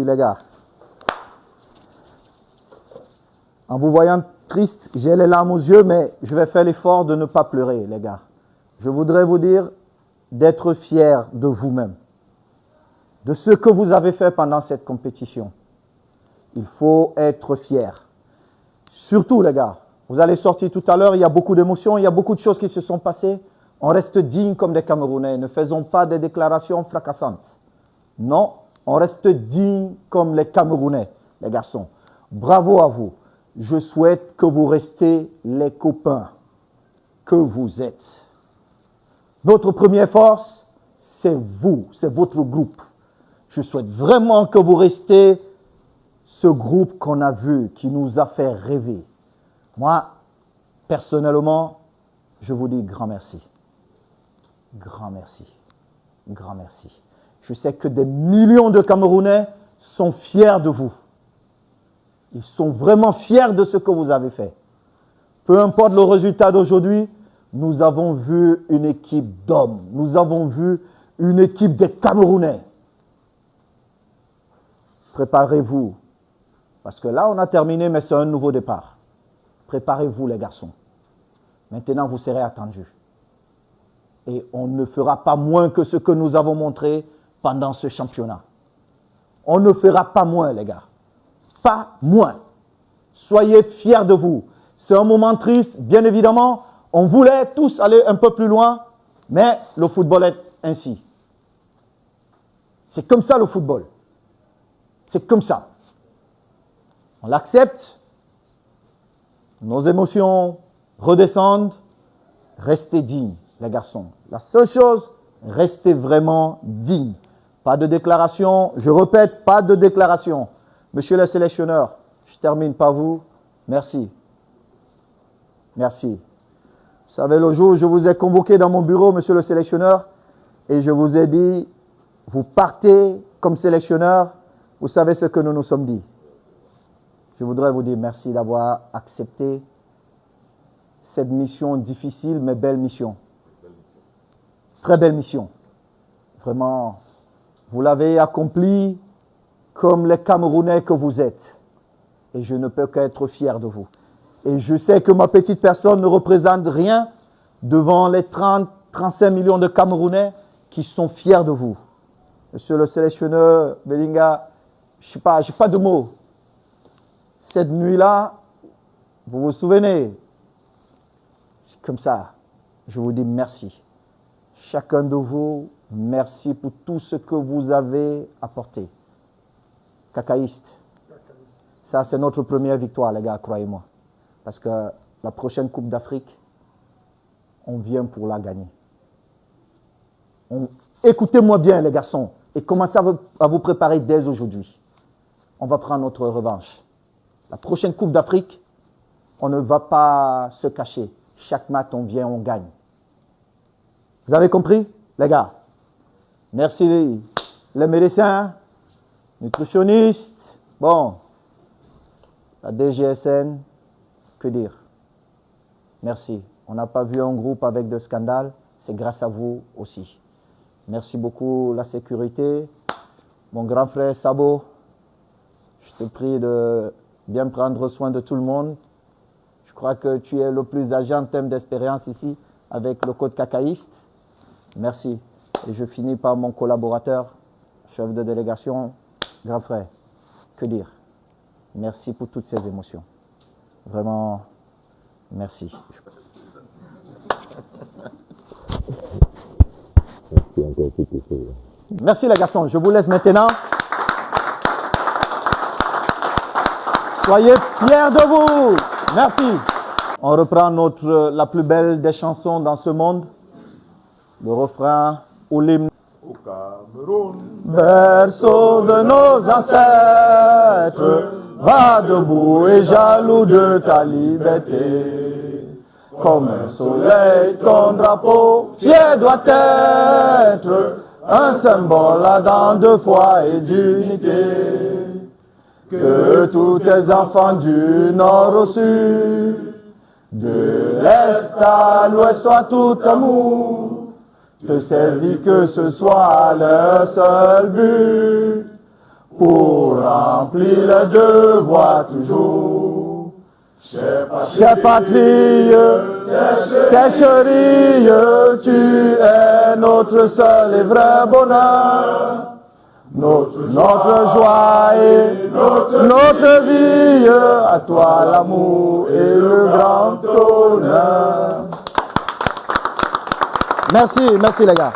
les gars. En vous voyant triste, j'ai les larmes aux yeux, mais je vais faire l'effort de ne pas pleurer, les gars. Je voudrais vous dire d'être fiers de vous-même, de ce que vous avez fait pendant cette compétition. Il faut être fier. Surtout, les gars, vous allez sortir tout à l'heure, il y a beaucoup d'émotions, il y a beaucoup de choses qui se sont passées. On reste digne comme des Camerounais, ne faisons pas des déclarations fracassantes. Non, on reste digne comme les Camerounais, les garçons. Bravo à vous. Je souhaite que vous restiez les copains que vous êtes. Notre première force, c'est vous, c'est votre groupe. Je souhaite vraiment que vous restiez ce groupe qu'on a vu, qui nous a fait rêver. Moi, personnellement, je vous dis grand merci. Grand merci. Grand merci. Je sais que des millions de Camerounais sont fiers de vous. Ils sont vraiment fiers de ce que vous avez fait. Peu importe le résultat d'aujourd'hui, nous avons vu une équipe d'hommes. Nous avons vu une équipe des Camerounais. Préparez-vous. Parce que là, on a terminé, mais c'est un nouveau départ. Préparez-vous, les garçons. Maintenant, vous serez attendus. Et on ne fera pas moins que ce que nous avons montré pendant ce championnat. On ne fera pas moins, les gars. Pas moins. Soyez fiers de vous. C'est un moment triste, bien évidemment. On voulait tous aller un peu plus loin, mais le football est ainsi. C'est comme ça le football. C'est comme ça. On l'accepte. Nos émotions redescendent. Restez dignes, les garçons. La seule chose, restez vraiment dignes. Pas de déclaration. Je répète, pas de déclaration. Monsieur le sélectionneur, je termine par vous. Merci. Merci. Vous savez, le jour où je vous ai convoqué dans mon bureau, monsieur le sélectionneur, et je vous ai dit, vous partez comme sélectionneur, vous savez ce que nous nous sommes dit. Je voudrais vous dire merci d'avoir accepté cette mission difficile, mais belle mission. Très belle mission. Vraiment, vous l'avez accomplie comme les Camerounais que vous êtes. Et je ne peux qu'être fier de vous. Et je sais que ma petite personne ne représente rien devant les 35 millions de Camerounais qui sont fiers de vous. Monsieur le sélectionneur Belinga, je n'ai pas de mots. Cette nuit-là, vous vous souvenez, c'est comme ça. Je vous dis merci. Chacun de vous, merci pour tout ce que vous avez apporté. Cacaïste. Ça, c'est notre première victoire, les gars, croyez-moi. Parce que la prochaine Coupe d'Afrique, on vient pour la gagner. Écoutez-moi bien, les garçons, et commencez à vous préparer dès aujourd'hui. On va prendre notre revanche. La prochaine Coupe d'Afrique, on ne va pas se cacher. Chaque match, on vient, on gagne. Vous avez compris, les gars? Merci les médecins, nutritionnistes, bon, la DGSN, que dire? Merci. On n'a pas vu un groupe avec de scandales, c'est grâce à vous aussi. Merci beaucoup la sécurité. Mon grand frère Sabo, je te prie de bien prendre soin de tout le monde. Je crois que tu es le plus âgé en termes d'expérience ici avec le code cacaïste. Merci. Et je finis par mon collaborateur, chef de délégation, grand frère. Que dire? Merci pour toutes ces émotions. Vraiment, merci. Merci les garçons. Je vous laisse maintenant. Soyez fiers de vous. Merci. On reprend la plus belle des chansons dans ce monde. Le refrain ou l'hymne. Au Cameroun, Berceau de nos ancêtres, va debout et jaloux de ta liberté. Comme un soleil, ton drapeau fier doit être un symbole ardent de foi et d'unité. Que tous tes enfants du nord au sud, de l'est à l'ouest soient tout amour, te servir que ce soit leur seul but, pour remplis le devoir toujours. Chère patrie, tes chéris, tu es notre seul et vrai bonheur. Notre joie et notre vie, à toi l'amour et le grand honneur. Merci les gars.